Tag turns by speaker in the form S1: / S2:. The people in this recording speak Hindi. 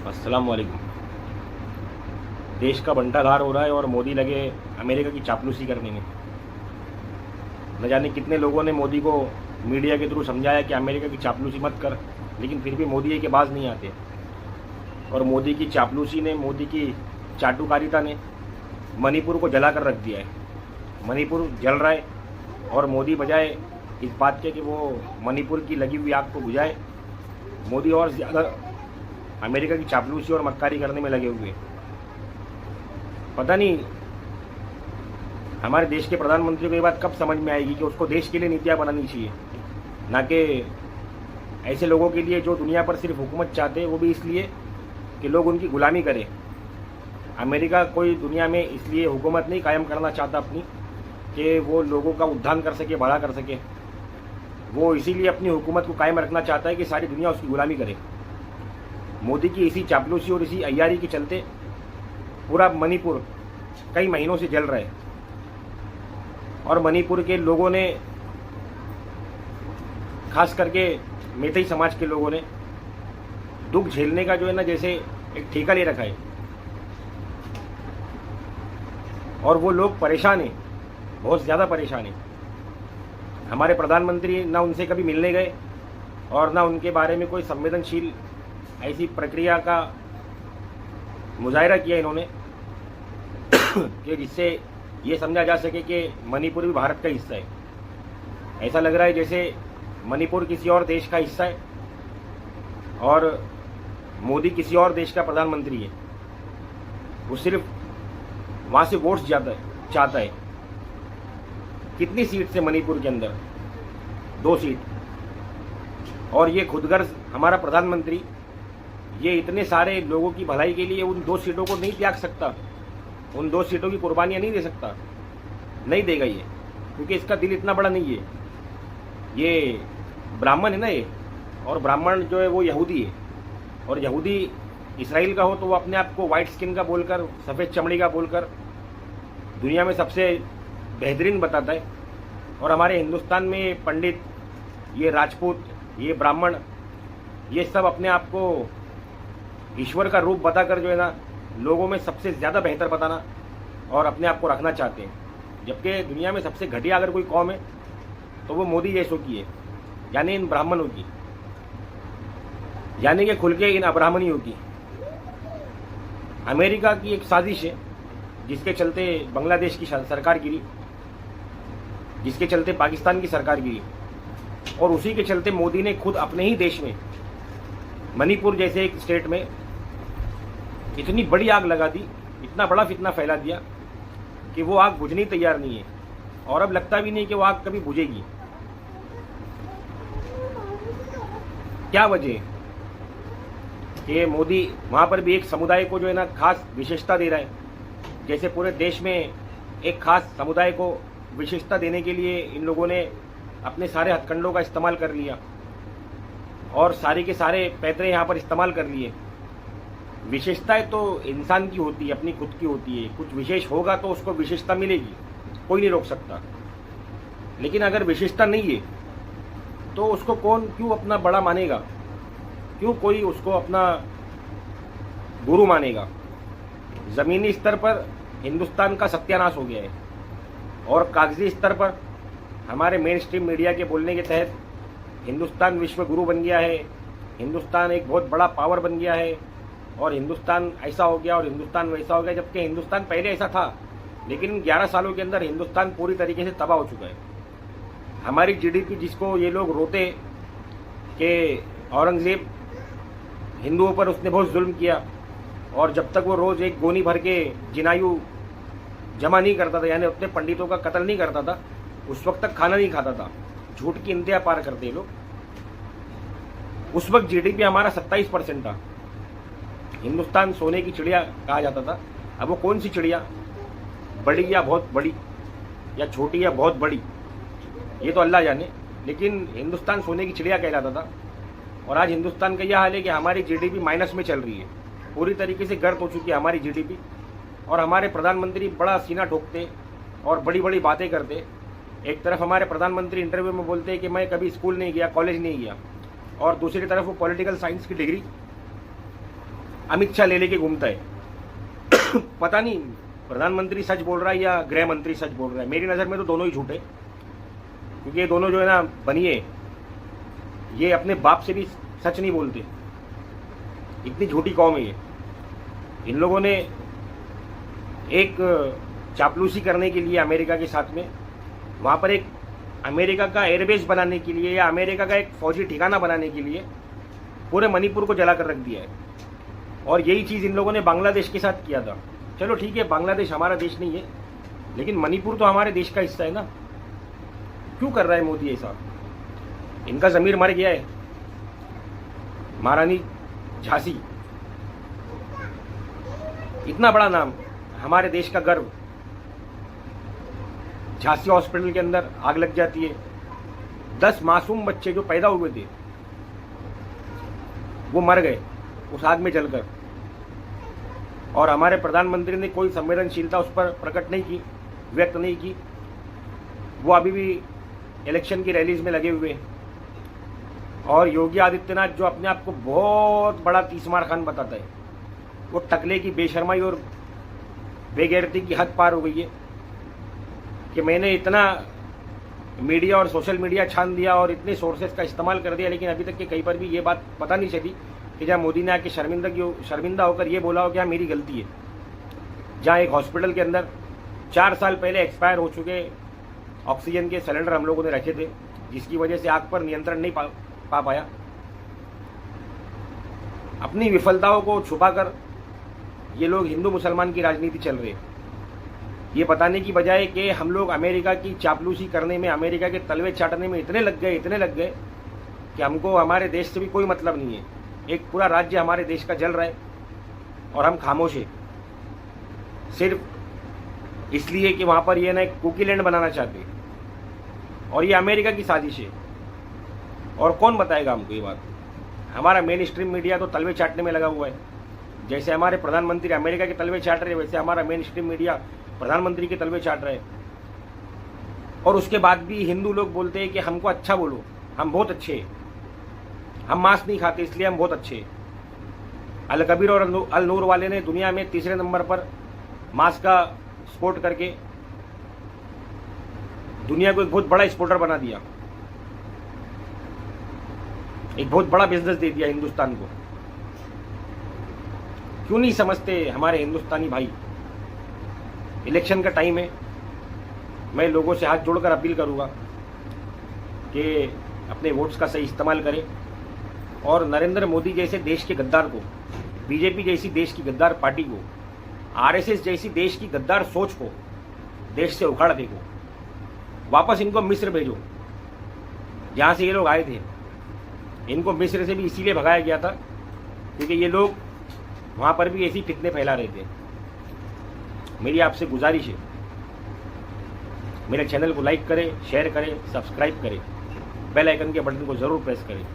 S1: अस्सलाम वालेकुम। देश का बंटाधार हो रहा है और मोदी लगे अमेरिका की चापलूसी करने में। न जाने कितने लोगों ने मोदी को मीडिया के थ्रू समझाया कि अमेरिका की चापलूसी मत कर, लेकिन फिर भी मोदी के बाज नहीं आते। और मोदी की चापलूसी ने, मोदी की चाटुकारिता ने मणिपुर को जला कर रख दिया है। मणिपुर जल रहा है और मोदी बजाय इस बात के कि वो मणिपुर की लगी हुई आग को बुझाए, मोदी और ज़्यादा अमेरिका की चापलूसी और मक्कारी करने में लगे हुए हैं। पता नहीं हमारे देश के प्रधानमंत्री को ये बात कब समझ में आएगी कि उसको देश के लिए नीतियाँ बनानी चाहिए, ना कि ऐसे लोगों के लिए जो दुनिया पर सिर्फ हुकूमत चाहते हैं, वो भी इसलिए कि लोग उनकी गुलामी करें। अमेरिका कोई दुनिया में इसलिए हुकूमत नहीं कायम करना चाहता अपनी कि वो लोगों का उद्धार कर सके, बड़ा कर सके। वो इसीलिए अपनी हुकूमत को कायम रखना चाहता है कि सारी दुनिया उसकी गुलामी करे। मोदी की इसी चापलूसी और इसी अय्यारी के चलते पूरा मणिपुर कई महीनों से जल रहा है और मणिपुर के लोगों ने, खास करके मैतेई समाज के लोगों ने, दुख झेलने का जो है ना, जैसे एक ठेका ले रखा है। और वो लोग परेशान हैं, बहुत ज़्यादा परेशान हैं। हमारे प्रधानमंत्री ना उनसे कभी मिलने गए और ना उनके बारे में कोई संवेदनशील ऐसी प्रक्रिया का मुजाहिरा किया इन्होंने कि जिससे ये समझा जा सके कि मणिपुर भी भारत का हिस्सा है। ऐसा लग रहा है जैसे मणिपुर किसी और देश का हिस्सा है और मोदी किसी और देश का प्रधानमंत्री है। वो सिर्फ वहाँ से वोट्स चाहता है। कितनी सीट से मणिपुर के अंदर? 2 सीट। और ये खुदगर्ज हमारा प्रधानमंत्री ये इतने सारे लोगों की भलाई के लिए उन 2 सीटों को नहीं त्याग सकता, उन 2 सीटों की कुर्बानियाँ नहीं दे सकता, नहीं देगा ये, क्योंकि इसका दिल इतना बड़ा नहीं है। ये ब्राह्मण है ना ये, और ब्राह्मण जो है वो यहूदी है। और यहूदी इसराइल का हो तो वो अपने आप को वाइट स्किन का बोलकर, सफ़ेद चमड़ी का बोलकर दुनिया में सबसे बेहतरीन बताता है। और हमारे हिंदुस्तान में पंडित, ये राजपूत, ये ब्राह्मण, ये सब अपने आप को ईश्वर का रूप बताकर जो है ना, लोगों में सबसे ज़्यादा बेहतर बताना और अपने आप को रखना चाहते हैं। जबकि दुनिया में सबसे घटिया अगर कोई कौम है तो वो मोदी जैसों की है, यानी इन ब्राह्मणों की, यानी कि खुल के इन अब्राह्मणियों की। अमेरिका की एक साजिश है जिसके चलते बांग्लादेश की सरकार गिरी, जिसके चलते पाकिस्तान की सरकार गिरी, और उसी के चलते मोदी ने खुद अपने ही देश में, मणिपुर जैसे एक स्टेट में, इतनी बड़ी आग लगा दी, इतना बड़ा फितना फैला दिया कि वो आग बुझनी तैयार नहीं है और अब लगता भी नहीं कि वो आग कभी बुझेगी। क्या वजह है कि मोदी वहाँ पर भी एक समुदाय को जो है ना खास विशेषता दे रहा है? जैसे पूरे देश में एक खास समुदाय को विशेषता देने के लिए इन लोगों ने अपने सारे हथकंडों का इस्तेमाल कर लिया और सारे के सारे पैतरे यहाँ पर इस्तेमाल कर लिए। विशेषताएं तो इंसान की होती है, अपनी खुद की होती है। कुछ विशेष होगा तो उसको विशेषता मिलेगी, कोई नहीं रोक सकता। लेकिन अगर विशेषता नहीं है तो उसको कौन क्यों अपना बड़ा मानेगा? क्यों कोई उसको अपना गुरु मानेगा? ज़मीनी स्तर पर हिंदुस्तान का सत्यानाश हो गया है और कागजी स्तर पर हमारे मेन स्ट्रीम मीडिया के बोलने के तहत हिंदुस्तान विश्व गुरु बन गया है, हिंदुस्तान एक बहुत बड़ा पावर बन गया है और हिंदुस्तान ऐसा हो गया और हिंदुस्तान वैसा हो गया। जबकि हिंदुस्तान पहले ऐसा था, लेकिन 11 सालों के अंदर हिंदुस्तान पूरी तरीके से तबाह हो चुका है। हमारी जीडीपी, जिसको ये लोग रोते कि औरंगज़ेब हिंदुओं पर उसने बहुत जुल्म किया और जब तक वो रोज़ एक गोनी भर के जिनायु जमा नहीं करता था, यानी अपने पंडितों का कत्ल नहीं करता था, उस वक्त तक खाना नहीं खाता था। झूठ की इंतहा पार करते लोग। उस वक्त जीडीपी हमारा 27% था। हिंदुस्तान सोने की चिड़िया कहा जाता था। अब वो कौन सी चिड़िया, बड़ी या बहुत बड़ी, या छोटी या बहुत बड़ी, ये तो अल्लाह जाने, लेकिन हिंदुस्तान सोने की चिड़िया कहलाता था। और आज हिंदुस्तान का यह हाल है कि हमारी जीडीपी माइनस में चल रही है, पूरी तरीके से गर्त हो चुकी है हमारी जीडीपी। और हमारे प्रधानमंत्री बड़ा सीना ठोकते और बड़ी बड़ी बातें करते। एक तरफ हमारे प्रधानमंत्री इंटरव्यू में बोलते हैं कि मैं कभी स्कूल नहीं गया, कॉलेज नहीं गया, और दूसरी तरफ वो पॉलिटिकल साइंस की डिग्री अमित शाह ले लेके घूमता है। पता नहीं प्रधानमंत्री सच बोल रहा है या गृह मंत्री सच बोल रहा है। मेरी नज़र में तो दोनों ही झूठे, क्योंकि ये दोनों जो है ना बनिए, ये अपने बाप से भी सच नहीं बोलते। इतनी झूठी कौम है ये। इन लोगों ने एक चापलूसी करने के लिए अमेरिका के साथ में वहाँ पर एक अमेरिका का एयरबेस बनाने के लिए या अमेरिका का एक फौजी ठिकाना बनाने के लिए पूरे मणिपुर को जला कर रख दिया है। और यही चीज़ इन लोगों ने बांग्लादेश के साथ किया था। चलो ठीक है, बांग्लादेश हमारा देश नहीं है, लेकिन मणिपुर तो हमारे देश का हिस्सा है ना। क्यों कर रहा है मोदी ऐसा? इनका ज़मीर मर गया है। महारानी झांसी, इतना बड़ा नाम, हमारे देश का गर्व, झांसी हॉस्पिटल के अंदर आग लग जाती है। 10 मासूम बच्चे जो पैदा हुए थे वो मर गए उस आग में जलकर, और हमारे प्रधानमंत्री ने कोई संवेदनशीलता उस पर प्रकट नहीं की, व्यक्त नहीं की। वो अभी भी इलेक्शन की रैलीज में लगे हुए हैं। और योगी आदित्यनाथ जो अपने आप को बहुत बड़ा तीसमार खान बताता है, वो टकले की बेशर्माई और बेगैरती की हद पार हो गई है कि मैंने इतना मीडिया और सोशल मीडिया छान दिया और इतने सोर्सेज का इस्तेमाल कर दिया, लेकिन अभी तक के कहीं पर भी ये बात पता नहीं चली कि जहाँ मोदी ने आके शर्मिंदा होकर ये बोला हो कि हाँ मेरी गलती है। जहाँ एक हॉस्पिटल के अंदर 4 साल पहले एक्सपायर हो चुके ऑक्सीजन के सिलेंडर हम लोगों ने रखे थे, जिसकी वजह से आग पर नियंत्रण नहीं पा पाया। अपनी विफलताओं को छुपाकर ये लोग हिंदू मुसलमान की राजनीति चल रही है, ये बताने की बजाय कि हम लोग अमेरिका की चापलूसी करने में, अमेरिका के तलवे चाटने में इतने लग गए कि हमको हमारे देश से भी कोई मतलब नहीं है। एक पूरा राज्य हमारे देश का जल रहा है और हम खामोश है, सिर्फ इसलिए कि वहाँ पर ये ना एक कुकी लैंड बनाना चाहते हैं। और ये अमेरिका की साजिश है। और कौन बताएगा हमको ये बात? हमारा मेन स्ट्रीम मीडिया तो तलवे चाटने में लगा हुआ है। जैसे हमारे प्रधानमंत्री अमेरिका के तलवे चाट रहे हैं, वैसे हमारा मेन स्ट्रीम मीडिया प्रधानमंत्री के तलवे चाट रहे हैं। और उसके बाद भी हिंदू लोग बोलते हैं कि हमको अच्छा बोलो, हम बहुत अच्छे हैं, हम मांस नहीं खाते इसलिए हम बहुत अच्छे हैं। अल कबीर और अल नूर वाले ने दुनिया में 3रे नंबर पर मांस का एक्सपोर्ट करके दुनिया को एक बहुत बड़ा एक्सपोर्टर बना दिया, एक बहुत बड़ा बिजनेस दे दिया हिंदुस्तान को। क्यों नहीं समझते हमारे हिंदुस्तानी भाई? इलेक्शन का टाइम है, मैं लोगों से हाथ जोड़कर अपील करूंगा कि अपने वोट्स का सही इस्तेमाल करें और नरेंद्र मोदी जैसे देश के गद्दार को, बीजेपी जैसी देश की गद्दार पार्टी को, आरएसएस जैसी देश की गद्दार सोच को देश से उखाड़ फेंको। वापस इनको मिस्र भेजो, जहाँ से ये लोग आए थे। इनको मिस्र से भी इसीलिए भगाया गया था क्योंकि ये लोग वहाँ पर भी ऐसी फितने फैला रहे थे। मेरी आपसे गुजारिश है, मेरे चैनल को लाइक करें, शेयर करें, सब्सक्राइब करें, बेल आइकन के बटन को ज़रूर प्रेस करें।